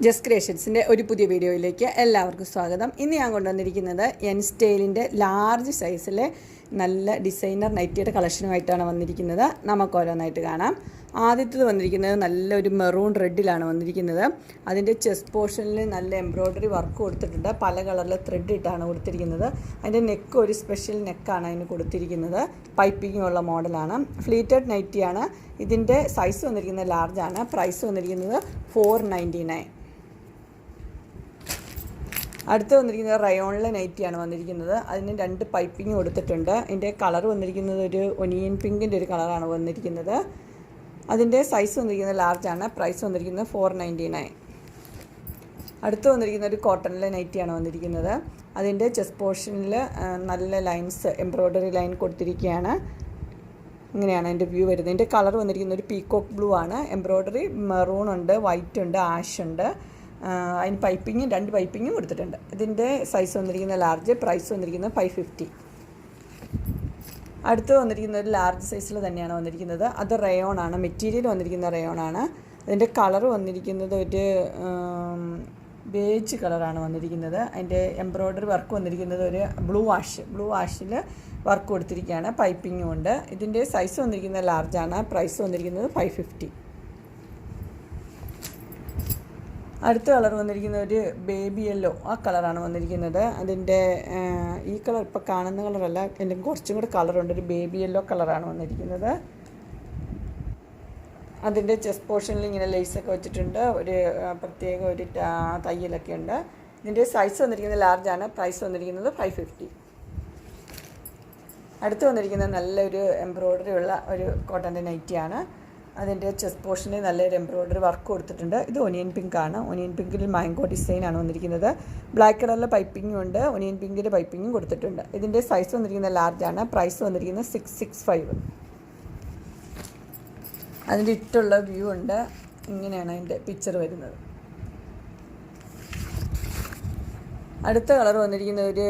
Just ക്രിയേഷൻസിൻ്റെ ഒരു പുതിയ വീഡിയോയിലേക്ക് എല്ലാവർക്കും സ്വാഗതം. ഇന്ന് ഞാൻ കൊണ്ടുവന്നിരിക്കുന്നത് എൻ സ്റ്റൈലിൻ്റെ ലാർജ് സൈസിലെ നല്ല ഡിസൈനർ നൈറ്റിയുടെ കളക്ഷനുമായിട്ടാണ് വന്നിരിക്കുന്നത്. നമുക്ക് ഓരോന്നായിട്ട് കാണാം. ആദ്യത്തേത് വന്നിരിക്കുന്നത് നല്ലൊരു മെറൂൺ റെഡിലാണ് വന്നിരിക്കുന്നത്. അതിൻ്റെ ചെസ്റ്റ് പോർഷനിൽ നല്ല എംബ്രോയ്ഡറി വർക്ക് കൊടുത്തിട്ടുണ്ട്. പല കളറിലെ ത്രെഡ് ഇട്ടാണ് കൊടുത്തിരിക്കുന്നത്. അതിൻ്റെ നെക്ക് ഒരു സ്പെഷ്യൽ നെക്കാണ് അതിന് കൊടുത്തിരിക്കുന്നത്. പൈപ്പിങ്ങുള്ള മോഡലാണ്. ഫ്ലീറ്റഡ് നൈറ്റിയാണ്. ഇതിൻ്റെ സൈസ് വന്നിരിക്കുന്നത് ലാർജാണ്. പ്രൈസ് വന്നിരിക്കുന്നത് $499. അടുത്ത് വന്നിരിക്കുന്നത് റയോണിലെ നൈറ്റിയാണ് വന്നിരിക്കുന്നത്. അതിന് 2 പൈപ്പിംഗ് കൊടുത്തിട്ടുണ്ട്. അതിൻ്റെ കളർ വന്നിരിക്കുന്നത് ഒരു ഒനിയൻ പിങ്കിൻ്റെ ഒരു കളറാണ് വന്നിരിക്കുന്നത്. അതിൻ്റെ സൈസ് വന്നിരിക്കുന്നത് ലാർജാണ്. പ്രൈസ് വന്നിരിക്കുന്നത് $499. അടുത്ത് വന്നിരിക്കുന്ന ഒരു കോട്ടണിലെ നൈറ്റിയാണ് വന്നിരിക്കുന്നത്. അതിൻ്റെ ചെസ്റ്റ് പോർഷനിൽ നല്ല ലൈൻസ് എംബ്രോയ്ഡറി ലൈൻ കൊടുത്തിരിക്കുകയാണ്. ഇങ്ങനെയാണ് അതിൻ്റെ വ്യൂ വരുന്നത്. ഇതിൻ്റെ കളർ വന്നിരിക്കുന്നത് ഒരു പീകോക്ക് ബ്ലൂ ആണ്. എംബ്രോയ്ഡറി മെറൂൺ ഉണ്ട്, വൈറ്റ് ഉണ്ട്, ആഷ് ഉണ്ട്. അതിന് പൈപ്പിങ്ങും 2 പൈപ്പിങ്ങും കൊടുത്തിട്ടുണ്ട്. ഇതിൻ്റെ സൈസ് വന്നിരിക്കുന്ന ലാർജ്. പ്രൈസ് വന്നിരിക്കുന്നത് $550. അടുത്ത് വന്നിരിക്കുന്ന ഒരു ലാർജ് സൈസിൽ തന്നെയാണ് വന്നിരിക്കുന്നത്. അത് റയോൺ ആണ്. മെറ്റീരിയൽ വന്നിരിക്കുന്ന റയോൺ ആണ്. അതിൻ്റെ കളർ വന്നിരിക്കുന്നത് ഒരു ബേജ് കളറാണ് വന്നിരിക്കുന്നത്. അതിൻ്റെ എംബ്രോയ്ഡറി വർക്ക് വന്നിരിക്കുന്നത് ഒരു ബ്ലൂ ആഷിൽ വർക്ക് കൊടുത്തിരിക്കുകയാണ്. പൈപ്പിങ്ങും ഉണ്ട്. ഇതിൻ്റെ സൈസ് വന്നിരിക്കുന്നത് ലാർജാണ്. പ്രൈസ് വന്നിരിക്കുന്നത് $550. അടുത്ത കളർ വന്നിരിക്കുന്ന ഒരു ബേബി യെല്ലോ, ആ കളറാണ് വന്നിരിക്കുന്നത്. അതിൻ്റെ ഈ കളർ ഇപ്പോൾ കാണുന്ന കളറല്ല, എൻ്റെ കുറച്ചും കൂടെ കളറുണ്ട്. ഒരു ബേബി യെല്ലോ കളറാണ് വന്നിരിക്കുന്നത്. അതിൻ്റെ ചെസ്റ്റ് പോർഷനിൽ ഇങ്ങനെ ലേസൊക്കെ വെച്ചിട്ടുണ്ട്. ഒരു പ്രത്യേക ഒരു തയ്യലൊക്കെ ഉണ്ട്. ഇതിൻ്റെ സൈസ് വന്നിരിക്കുന്നത് ലാർജാണ്. പ്രൈസ് വന്നിരിക്കുന്നത് $550. അടുത്ത് വന്നിരിക്കുന്നത് നല്ലൊരു എംബ്രോയ്ഡറി ഉള്ള ഒരു കോട്ടൻ്റെ നൈറ്റിയാണ്. അതിൻ്റെ ചെസ്റ്റ് പോർഷനിൽ നല്ലൊരു എംബ്രോയ്ഡറി വർക്ക് കൊടുത്തിട്ടുണ്ട്. ഇത് ഒനിയൻ പിങ്ക് ആണ്. ഒനിയൻ പിങ്കിൽ മാംഗോ ഡിസൈനാണ് വന്നിരിക്കുന്നത്. ബ്ലാക്ക് കളറിലെ പൈപ്പിങ്ങും ഉണ്ട്, ഒനിയൻ പിങ്കിൻ്റെ പൈപ്പിങ്ങും കൊടുത്തിട്ടുണ്ട്. ഇതിൻ്റെ സൈസ് വന്നിരിക്കുന്നത് ലാർജാണ്. പ്രൈസ് വന്നിരിക്കുന്നത് $665. അതിൻ്റെ ഇട്ടുള്ള വ്യൂ ഉണ്ട്. ഇങ്ങനെയാണ് അതിൻ്റെ പിക്ചർ വരുന്നത്. അടുത്ത കളർ വന്നിരിക്കുന്ന ഒരു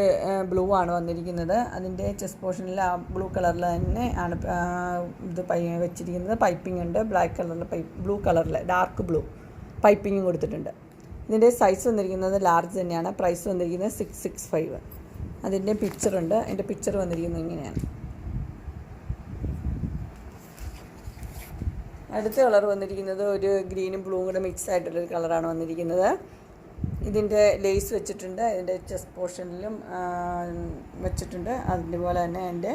ബ്ലൂ ആണ് വന്നിരിക്കുന്നത്. അതിൻ്റെ ചെസ്റ്റ് പോർഷനിൽ ആ ബ്ലൂ കളറിൽ തന്നെ ആണ് ഇത് വെച്ചിരിക്കുന്നത്. പൈപ്പിംഗ് ഉണ്ട്. ബ്ലാക്ക് കളറിൽ ബ്ലൂ കളറിൽ ഡാർക്ക് ബ്ലൂ പൈപ്പിങ്ങും കൊടുത്തിട്ടുണ്ട്. ഇതിൻ്റെ സൈസ് വന്നിരിക്കുന്നത് ലാർജ് തന്നെയാണ്. പ്രൈസ് വന്നിരിക്കുന്നത് $665. അതിൻ്റെ പിക്ചറുണ്ട്. അതിൻ്റെ പിക്ചർ വന്നിരിക്കുന്നത് ഇങ്ങനെയാണ്. അടുത്ത കളർ വന്നിരിക്കുന്നത് ഒരു ഗ്രീനും ബ്ലൂവും കൂടെ മിക്സ് ആയിട്ടുള്ളൊരു കളറാണ് വന്നിരിക്കുന്നത്. ഇതിൻ്റെ ലേസ് വെച്ചിട്ടുണ്ട്. ഇതിൻ്റെ ചെസ്റ്റ് പോർഷനിലും വെച്ചിട്ടുണ്ട്. അതുപോലെ തന്നെ അതിൻ്റെ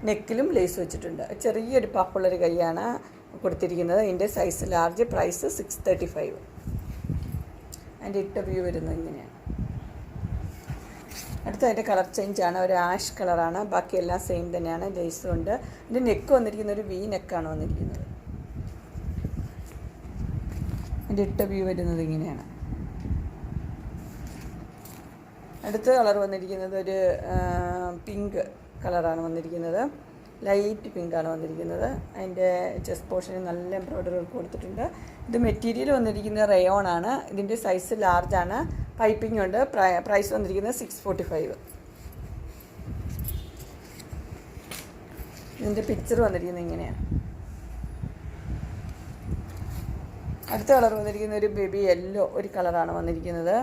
നെക്കിലും ലേസ് വെച്ചിട്ടുണ്ട്. ചെറിയൊരു പഫുള്ളൊരു കൈയാണ് കൊടുത്തിരിക്കുന്നത്. ഇതിൻ്റെ സൈസ് ലാർജ്. പ്രൈസ് $635. അതിൻ്റെ ഇട്ട വ്യൂ വരുന്നത് ഇങ്ങനെയാണ്. അടുത്ത അതിൻ്റെ കളർ ചേഞ്ചാണ്. ഒരു ആഷ് കളറാണ്. ബാക്കിയെല്ലാം സെയിം തന്നെയാണ്. ലേസും ഉണ്ട്. ഇതിൻ്റെ നെക്ക് വന്നിരിക്കുന്ന ഒരു വി നെക്കാണ് വന്നിരിക്കുന്നത്. അതിൻ്റെ ഇട്ട വ്യൂ വരുന്നത് ഇങ്ങനെയാണ്. അടുത്ത കളർ വന്നിരിക്കുന്നത് ഒരു പിങ്ക് കളറാണ് വന്നിരിക്കുന്നത്. ലൈറ്റ് പിങ്കാണ് വന്നിരിക്കുന്നത്. അതിൻ്റെ ചെസ്റ്റ് പോർഷനിൽ നല്ല എംബ്രോയ്ഡറി വർക്ക് കൊടുത്തിട്ടുണ്ട്. ഇത് മെറ്റീരിയൽ വന്നിരിക്കുന്നത് റയോൺ ആണ്. ഇതിൻ്റെ സൈസ് ലാർജാണ്. പൈപ്പിംഗ് ഉണ്ട്. പ്രൈസ് വന്നിരിക്കുന്നത് $645. ഇതിൻ്റെ പിക്ചർ വന്നിരിക്കുന്നത് ഇങ്ങനെയാണ്. അടുത്ത കളർ വന്നിരിക്കുന്ന ഒരു ബേബി യെല്ലോ ഒരു കളറാണ് വന്നിരിക്കുന്നത്.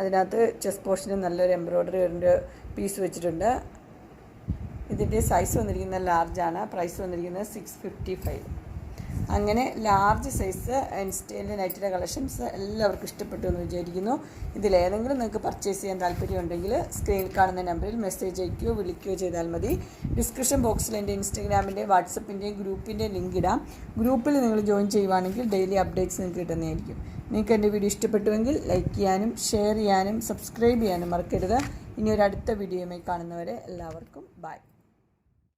അതിനകത്ത് ചെസ്റ്റ് പോർഷനിൽ നല്ലൊരു എംബ്രോയ്ഡറി ഒരു പീസ് വെച്ചിട്ടുണ്ട്. ഇതിൻ്റെ സൈസ് വന്നിരിക്കുന്നത് ലാർജാണ്. പ്രൈസ് വന്നിരിക്കുന്നത് $655. അങ്ങനെ ലാർജ് സൈസ് എൻ സ്റ്റൈലിൻ്റെ നൈറ്റിയുടെ കളക്ഷൻസ് എല്ലാവർക്കും ഇഷ്ടപ്പെട്ടു എന്ന് വിചാരിക്കുന്നു. ഇതിലേതെങ്കിലും നിങ്ങൾക്ക് പർച്ചേസ് ചെയ്യാൻ താല്പര്യമുണ്ടെങ്കിൽ സ്ക്രീനിൽ കാണുന്ന നമ്പറിൽ മെസ്സേജ് അയക്കുകയോ വിളിക്കുകയോ ചെയ്താൽ മതി. ഡിസ്ക്രിപ്ഷൻ ബോക്സിൽ എൻ്റെ ഇൻസ്റ്റാഗ്രാമിൻ്റെയും വാട്സപ്പിൻ്റെയും ഗ്രൂപ്പിൻ്റെ ലിങ്ക് ഇടാം. ഗ്രൂപ്പിൽ നിങ്ങൾ ജോയിൻ ചെയ്യുവാണെങ്കിൽ ഡെയിലി അപ്ഡേറ്റ്സ് നിങ്ങൾക്ക് കിട്ടുന്നതായിരിക്കും. നിങ്ങൾക്ക് എൻ്റെ വീഡിയോ ഇഷ്ടപ്പെട്ടുവെങ്കിൽ ലൈക്ക് ചെയ്യാനും ഷെയർ ചെയ്യാനും സബ്സ്ക്രൈബ് ചെയ്യാനും മറക്കരുത്. ഇനി ഒരു അടുത്ത വീഡിയോയുമായി കാണുന്നവരെ എല്ലാവർക്കും ബൈ.